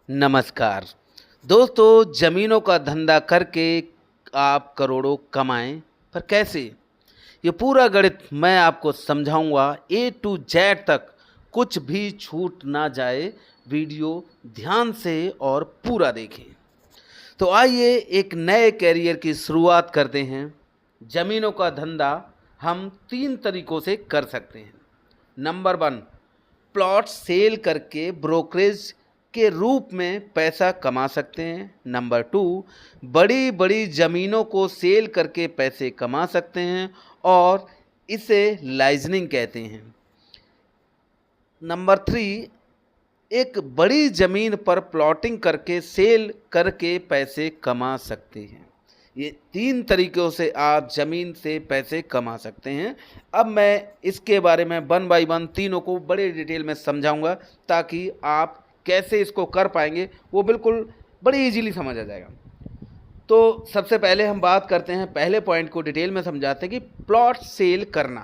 नमस्कार दोस्तों, ज़मीनों का धंधा करके आप करोड़ों कमाएं, पर कैसे? ये पूरा गणित मैं आपको समझाऊंगा ए टू जेड तक, कुछ भी छूट ना जाए। वीडियो ध्यान से और पूरा देखें। तो आइए एक नए कैरियर की शुरुआत करते हैं। ज़मीनों का धंधा हम 3 तरीक़ों से कर सकते हैं। नंबर 1, प्लॉट सेल करके ब्रोकरेज के रूप में पैसा कमा सकते हैं। नंबर 2, बड़ी बड़ी ज़मीनों को सेल करके पैसे कमा सकते हैं और इसे लाइजनिंग कहते हैं। नंबर 3, एक बड़ी ज़मीन पर प्लॉटिंग करके सेल करके पैसे कमा सकते हैं। ये 3 तरीक़ों से आप ज़मीन से पैसे कमा सकते हैं। अब मैं इसके बारे में 1 बाय 1 तीनों को बड़े डिटेल में समझाऊंगा, ताकि आप कैसे इसको कर पाएंगे वो बिल्कुल बड़ी इजीली समझ आ जाएगा। तो सबसे पहले हम बात करते हैं, पहले पॉइंट को डिटेल में समझाते हैं कि प्लॉट सेल करना।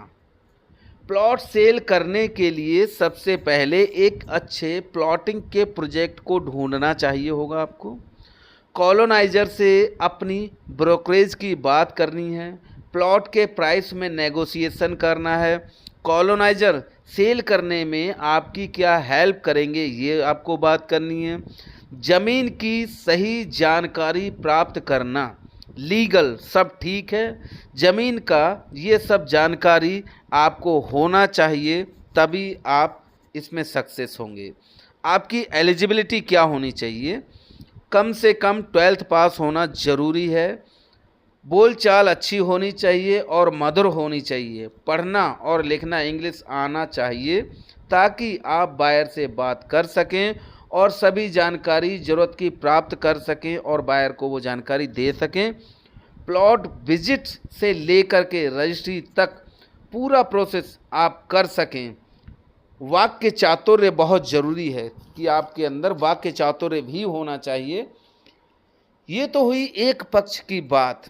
प्लॉट सेल करने के लिए सबसे पहले एक अच्छे प्लॉटिंग के प्रोजेक्ट को ढूंढना चाहिए होगा आपको। कॉलोनाइजर से अपनी ब्रोकरेज की बात करनी है, प्लॉट के प्राइस में नेगोशिएशन करना है। कॉलोनाइजर सेल करने में आपकी क्या हेल्प करेंगे ये आपको बात करनी है। ज़मीन की सही जानकारी प्राप्त करना, लीगल सब ठीक है, ज़मीन का ये सब जानकारी आपको होना चाहिए, तभी आप इसमें सक्सेस होंगे। आपकी एलिजिबिलिटी क्या होनी चाहिए? कम से कम 12th पास होना ज़रूरी है। बोलचाल अच्छी होनी चाहिए और मधुर होनी चाहिए। पढ़ना और लिखना इंग्लिश आना चाहिए, ताकि आप बायर से बात कर सकें और सभी जानकारी ज़रूरत की प्राप्त कर सकें और बायर को वो जानकारी दे सकें। प्लॉट विजिट से लेकर के रजिस्ट्री तक पूरा प्रोसेस आप कर सकें। वाक्य चातुर्य बहुत ज़रूरी है कि आपके अंदर वाक्य चातुर्य भी होना चाहिए। ये तो हुई एक पक्ष की बात।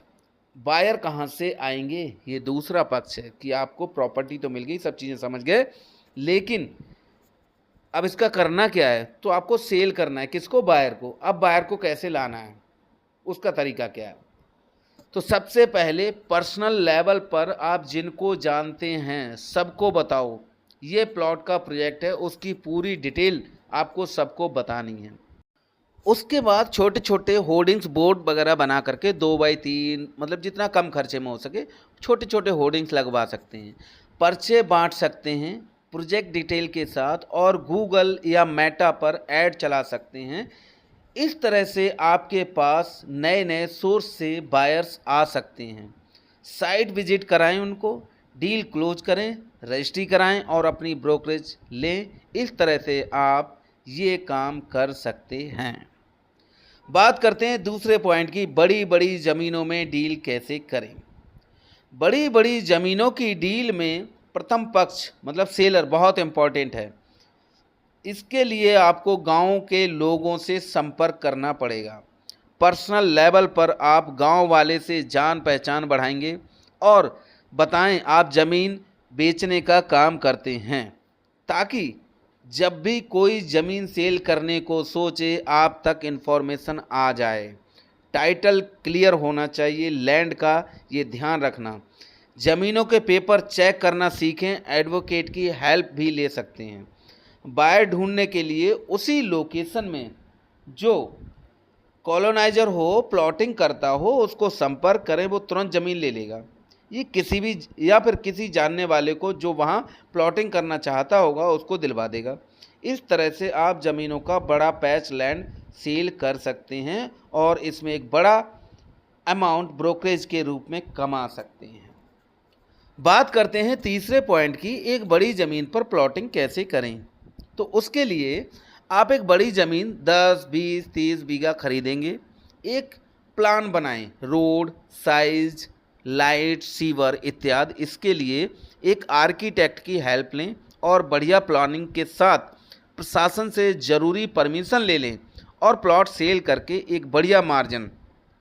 बायर कहाँ से आएंगे, ये दूसरा पक्ष है कि आपको प्रॉपर्टी तो मिल गई, सब चीज़ें समझ गए, लेकिन अब इसका करना क्या है? तो आपको सेल करना है। किसको? बायर को। अब बायर को कैसे लाना है, उसका तरीका क्या है? तो सबसे पहले पर्सनल लेवल पर आप जिनको जानते हैं सबको बताओ। ये प्लॉट का प्रोजेक्ट है, उसकी पूरी डिटेल आपको सबको बतानी है। उसके बाद छोटे छोटे होर्डिंग्स बोर्ड वगैरह बना करके 2 बाई 3, मतलब जितना कम खर्चे में हो सके छोटे छोटे होर्डिंग्स लगवा सकते हैं। पर्चे बांट सकते हैं प्रोजेक्ट डिटेल के साथ, और गूगल या मेटा पर ऐड चला सकते हैं। इस तरह से आपके पास नए नए सोर्स से बायर्स आ सकते हैं। साइट विजिट कराएं उनको, डील क्लोज करें, रजिस्ट्री कराएं और अपनी ब्रोकरेज लें। इस तरह से आप ये काम कर सकते हैं। बात करते हैं दूसरे पॉइंट की, बड़ी बड़ी ज़मीनों में डील कैसे करें। बड़ी बड़ी ज़मीनों की डील में प्रथम पक्ष मतलब सेलर बहुत इम्पॉर्टेंट है। इसके लिए आपको गांव के लोगों से संपर्क करना पड़ेगा। पर्सनल लेवल पर आप गांव वाले से जान पहचान बढ़ाएंगे और बताएं आप ज़मीन बेचने का काम करते हैं, ताकि जब भी कोई ज़मीन सेल करने को सोचे आप तक इन्फॉर्मेशन आ जाए। टाइटल क्लियर होना चाहिए लैंड का, ये ध्यान रखना। ज़मीनों के पेपर चेक करना सीखें, एडवोकेट की हेल्प भी ले सकते हैं। बायर ढूंढने के लिए उसी लोकेशन में जो कॉलोनाइजर हो, प्लॉटिंग करता हो, उसको संपर्क करें, वो तुरंत ज़मीन ले लेगा। ये किसी भी या फिर किसी जानने वाले को जो वहाँ प्लॉटिंग करना चाहता होगा उसको दिलवा देगा। इस तरह से आप ज़मीनों का बड़ा पैच लैंड सेल कर सकते हैं और इसमें एक बड़ा अमाउंट ब्रोकरेज के रूप में कमा सकते हैं। बात करते हैं तीसरे पॉइंट की, एक बड़ी ज़मीन पर प्लॉटिंग कैसे करें। तो उसके लिए आप एक बड़ी ज़मीन 10, 20, 30 बीघा खरीदेंगे। एक प्लान बनाएं, रोड, साइज, लाइट, सीवर इत्यादि। इसके लिए एक आर्किटेक्ट की हेल्प लें और बढ़िया प्लानिंग के साथ प्रशासन से ज़रूरी परमिशन ले लें और प्लॉट सेल करके एक बढ़िया मार्जिन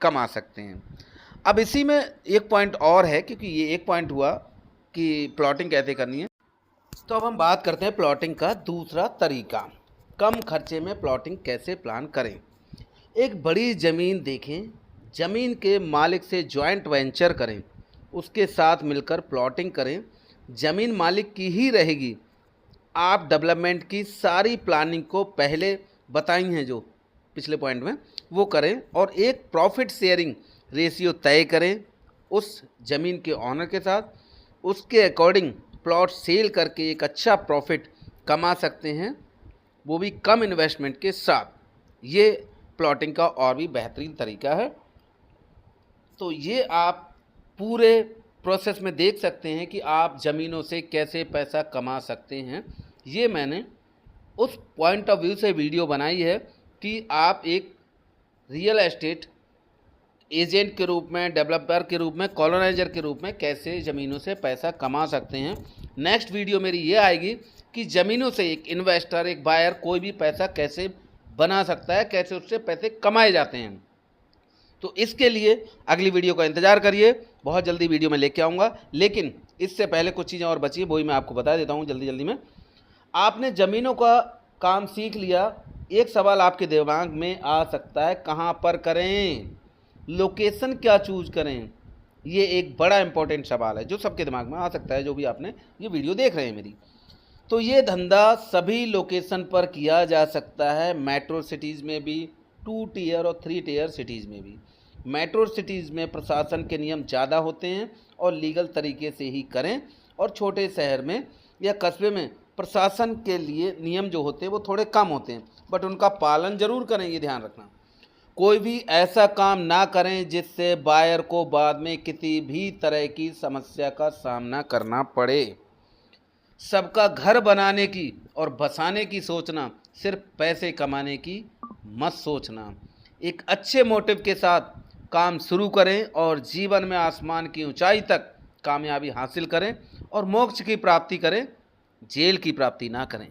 कमा सकते हैं। अब इसी में एक पॉइंट और है, क्योंकि ये एक पॉइंट हुआ कि प्लॉटिंग कैसे करनी है। तो अब हम बात करते हैं प्लॉटिंग का दूसरा तरीका। कम खर्चे में प्लॉटिंग कैसे प्लान करें। एक बड़ी ज़मीन देखें, ज़मीन के मालिक से जॉइंट वेंचर करें, उसके साथ मिलकर प्लॉटिंग करें। ज़मीन मालिक की ही रहेगी। आप डेवलपमेंट की सारी प्लानिंग को पहले बताई हैं जो पिछले पॉइंट में, वो करें और एक प्रॉफिट शेयरिंग रेशियो तय करें उस ज़मीन के ऑनर के साथ। उसके अकॉर्डिंग प्लॉट सेल करके एक अच्छा प्रॉफिट कमा सकते हैं, वो भी कम इन्वेस्टमेंट के साथ। ये प्लॉटिंग का और भी बेहतरीन तरीका है। तो ये आप पूरे प्रोसेस में देख सकते हैं कि आप ज़मीनों से कैसे पैसा कमा सकते हैं। ये मैंने उस पॉइंट ऑफ व्यू से वीडियो बनाई है कि आप एक रियल एस्टेट एजेंट के रूप में, डेवलपर के रूप में, कॉलोनाइजर के रूप में कैसे ज़मीनों से पैसा कमा सकते हैं। नेक्स्ट वीडियो मेरी ये आएगी कि ज़मीनों से एक इन्वेस्टर, एक बायर कोई भी पैसा कैसे बना सकता है, कैसे उससे पैसे कमाए जाते हैं। तो इसके लिए अगली वीडियो का इंतज़ार करिए, बहुत जल्दी वीडियो में लेके आऊँगा। लेकिन इससे पहले कुछ चीज़ें और बची, वही मैं आपको बता देता हूँ जल्दी में। आपने ज़मीनों का काम सीख लिया, एक सवाल आपके दिमाग में आ सकता है, कहाँ पर करें, लोकेशन क्या चूज करें। ये एक बड़ा इंपॉर्टेंट सवाल है जो सबके दिमाग में आ सकता है, जो भी आपने ये वीडियो देख रहे हैं मेरी। तो ये धंधा सभी लोकेशन पर किया जा सकता है, मेट्रो सिटीज़ में भी, 2 टियर और 3 टियर सिटीज़ में भी। मेट्रो सिटीज़ में प्रशासन के नियम ज़्यादा होते हैं और लीगल तरीके से ही करें, और छोटे शहर में या कस्बे में प्रशासन के लिए नियम जो होते हैं वो थोड़े कम होते हैं, बट उनका पालन ज़रूर करें, ये ध्यान रखना। कोई भी ऐसा काम ना करें जिससे बायर को बाद में किसी भी तरह की समस्या का सामना करना पड़े। सबका घर बनाने की और बसाने की सोचना, सिर्फ पैसे कमाने की मत सोचना। एक अच्छे मोटिव के साथ काम शुरू करें और जीवन में आसमान की ऊंचाई तक कामयाबी हासिल करें और मोक्ष की प्राप्ति करें, जेल की प्राप्ति ना करें।